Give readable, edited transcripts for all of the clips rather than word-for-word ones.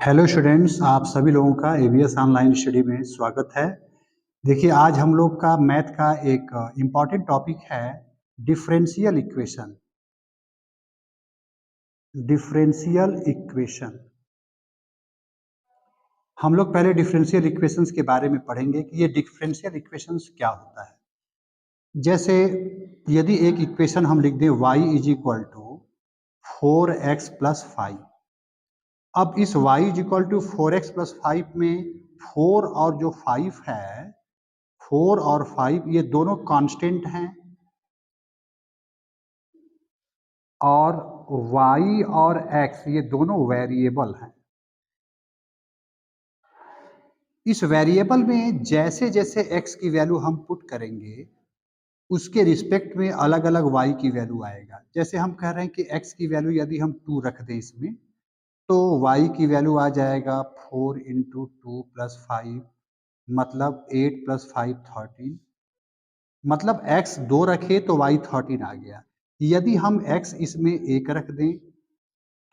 Hello students, आप सभी लोगों का एबीएस ऑनलाइन स्टडी में स्वागत है। देखिए, आज हम लोग का मैथ का एक इम्पॉर्टेंट टॉपिक है डिफरेंशियल इक्वेशन। डिफरेंशियल इक्वेशन हम लोग पहले डिफरेंशियल इक्वेशंस के बारे में पढ़ेंगे कि ये डिफरेंशियल इक्वेशंस क्या होता है। जैसे यदि एक इक्वेशन हम लिख दें y is equal to 4x plus 5। अब इस y is equal to 4x plus 5 में 4 और जो 5 है, 4 और 5 ये दोनों कांस्टेंट हैं और y और x ये दोनों वेरिएबल हैं। इस वेरिएबल में जैसे जैसे x की वैल्यू हम पुट करेंगे उसके रिस्पेक्ट में अलग अलग y की वैल्यू आएगा। जैसे हम कह रहे हैं कि x की वैल्यू यदि हम 2 रख दें इसमें, तो y की वैल्यू आ जाएगा 4 इंटू 2 प्लस 5, मतलब 8 प्लस 5 13। मतलब x 2 रखे तो y 13 आ गया। यदि हम x इसमें 1 रख दें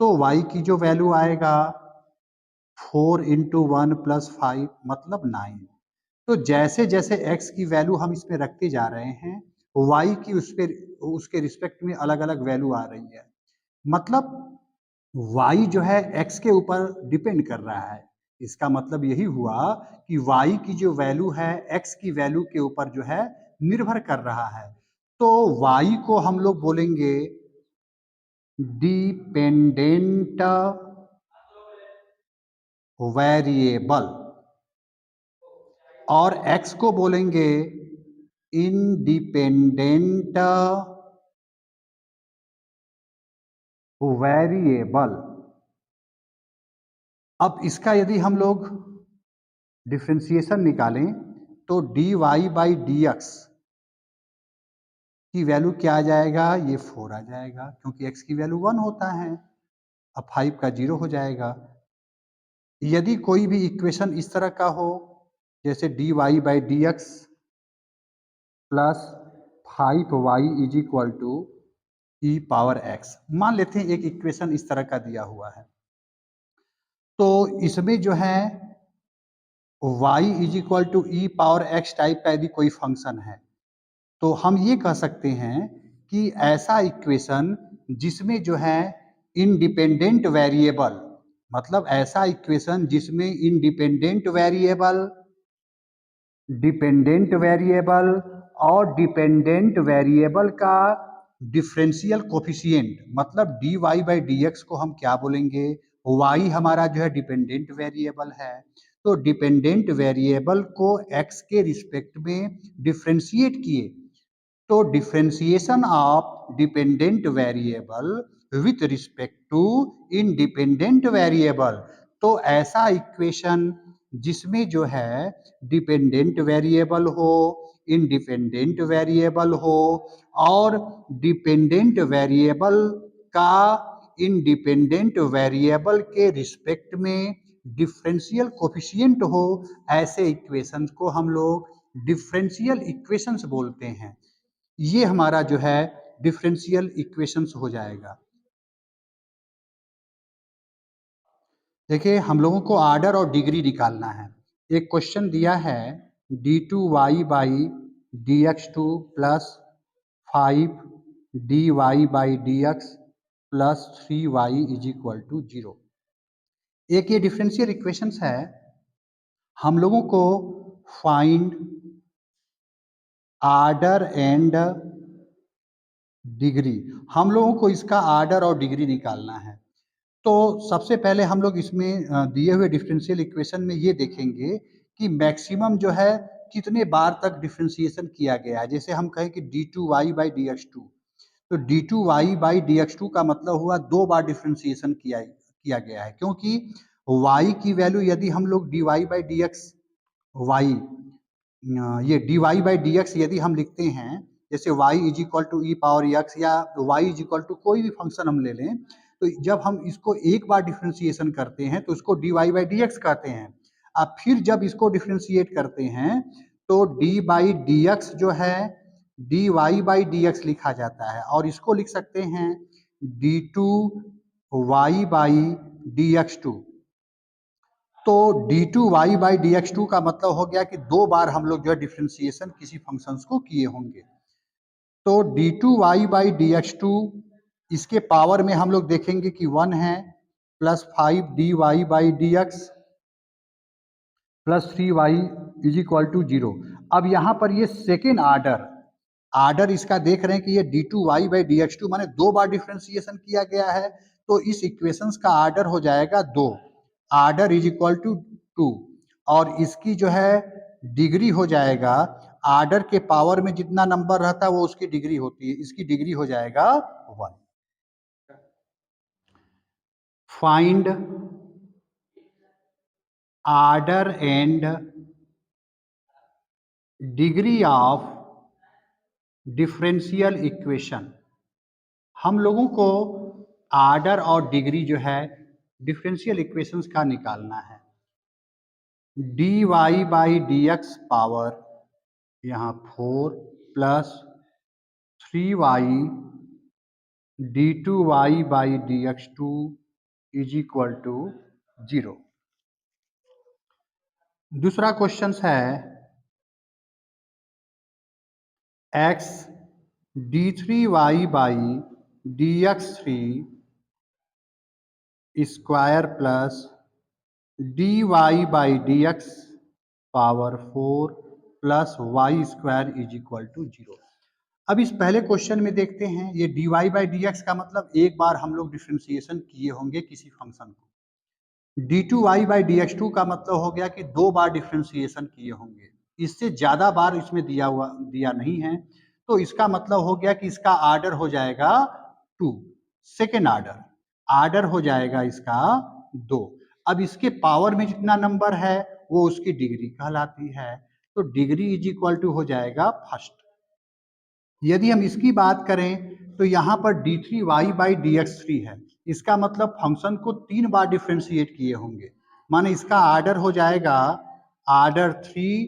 तो y की जो वैल्यू आएगा 4 इंटू 1 प्लस 5, मतलब 9। तो जैसे जैसे x की वैल्यू हम इसमें रखते जा रहे हैं, y की उसके रिस्पेक्ट में अलग अलग वैल्यू आ रही है। मतलब y जो है x के ऊपर डिपेंड कर रहा है। इसका मतलब यही हुआ कि y की जो वैल्यू है x की वैल्यू के ऊपर जो है निर्भर कर रहा है। तो y को हम लोग बोलेंगे डिपेंडेंट वेरिएबल और x को बोलेंगे इंडिपेंडेंट वेरिएबल। अब इसका यदि हम लोग डिफरेंशिएशन निकालें तो dy बाई डी एक्स की वैल्यू क्या आ जाएगा, ये 4 आ जाएगा क्योंकि x की वैल्यू 1 होता है। अब 5 का 0 हो जाएगा। यदि कोई भी इक्वेशन इस तरह का हो, जैसे dy by D X plus 5y is equal to E power x, मान लेते हैं एक इक्वेशन इस तरह का दिया हुआ है, तो इसमें जो है y is equal to E power x type का यदि कोई फंक्शन है, तो हम ये कह सकते हैं कि ऐसा इक्वेशन जिसमें जो है इंडिपेंडेंट वेरिएबल, मतलब ऐसा इक्वेशन जिसमें इंडिपेंडेंट वेरिएबल, डिपेंडेंट वेरिएबल और डिपेंडेंट वेरिएबल का डिफरेंशियल कोफिशिएंट, मतलब dy बाई डी एक्स को हम क्या बोलेंगे, y हमारा जो है डिपेंडेंट वेरिएबल है, तो डिपेंडेंट वेरिएबल को x के रिस्पेक्ट में डिफरेंशिएट किए, तो differentiation of dependent variable with respect to independent variable. तो ऐसा इक्वेशन जिसमें जो है डिपेंडेंट वेरिएबल हो, इंडिपेंडेंट वेरिएबल हो और डिपेंडेंट वेरिएबल का इंडिपेंडेंट वेरिएबल के रिस्पेक्ट में डिफरेंशियल कोफिशिएंट हो, ऐसे इक्वेशंस को हम लोग डिफरेंशियल इक्वेशंस बोलते हैं। ये हमारा जो है डिफरेंशियल इक्वेशंस हो जाएगा। देखिए, हम लोगों को आर्डर और डिग्री निकालना है। एक क्वेश्चन दिया है D two Y by D X two plus 5 D Y by D X plus 3y is equal to 0। एक ये डिफरेंशियल इक्वेशंस है। हम लोगों को फाइंड आर्डर एंड डिग्री, हम लोगों को इसका आर्डर और डिग्री निकालना है। तो सबसे पहले हम लोग इसमें दिए हुए डिफरेंशियल इक्वेशन में ये देखेंगे कि मैक्सिमम जो है कितने बार तक डिफरेंशिएशन किया गया है। जैसे हम कहें कि D two Y by D X two, तो D two Y by D X two का मतलब हुआ 2 बार डिफरेंशिएशन किया गया है, क्योंकि y की वैल्यू यदि हम लोग D Y by D X Y, ये D Y by D X यदि हम लिखते हैं, जैसे y is equal to E power X या y इज इक्वल टू कोई भी फंक्शन हम ले लें, तो जब हम इसको एक बार डिफरेंशिएशन करते हैं तो इसको D Y by D X कहते हैं। अब फिर जब इसको डिफरेंशिएट करते हैं तो डी बाई डी एक्स जो है D Y by D X लिखा जाता है, और इसको लिख सकते हैं D two Y by D X two. तो d2y बाई dx2 का मतलब हो गया कि 2 बार हम लोग जो है डिफ्रेंसिएशन किसी फंक्शंस को किए होंगे। तो d2y बाई dx2 इसके पावर में हम लोग देखेंगे कि 1 है, plus 5dy by dx plus 3y is equal to 0। अब यहाँ पर ये सेकेंड आर्डर इसका देख रहे हैं कि ये d2y बाई dx2 माने 2 बार डिफ्रेंसिएशन किया गया है, तो इस इक्वेशंस का आर्डर हो जाएगा 2, आर्डर इज इक्वल टू 2, और इसकी जो है डिग्री हो जाएगा, आर्डर के पावर में जितना नंबर रहता है वो उसकी डिग्री होती है, इसकी डिग्री हो जाएगा 1। Find order and degree of differential equation. हम लोगों को आर्डर और डिग्री जो है डिफरेंशियल इक्वेशंस का निकालना है। dy बाई dx पावर यहाँ 4 plus 3y d2y by dx2 is equal to 0। दूसरा क्वेश्चन है x d3y by dx3 square plus dy by dx power 4 plus y square is equal to 0। अब इस पहले question में देखते हैं, ये dy बाई dx का मतलब एक बार हम लोग डिफ्रेंसिएशन किए होंगे किसी फंक्शन को, d2y बाई dx2 का मतलब हो गया कि 2 बार डिफ्रेंसिएशन किए होंगे, इससे ज्यादा बार इसमें दिया नहीं है, तो इसका मतलब हो गया कि इसका आर्डर हो जाएगा 2, सेकेंड आर्डर हो जाएगा इसका 2। अब इसके पावर में जितना नंबर है वो उसकी डिग्री कहलाती है, तो डिग्री इज इक्वल टू हो जाएगा फर्स्ट। यदि हम इसकी बात करें तो यहाँ पर d3y बाई dx3 है, इसका मतलब फंक्शन को 3 बार डिफ्रेंशिएट किए होंगे, माने इसका आर्डर हो जाएगा आर्डर 3,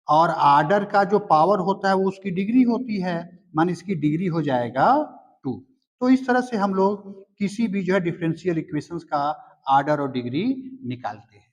और आर्डर का जो पावर होता है वो उसकी डिग्री होती है, माने इसकी डिग्री हो जाएगा 2। तो इस तरह से हम लोग किसी भी जो है डिफरेंशियल इक्वेशंस का आर्डर और डिग्री निकालते हैं।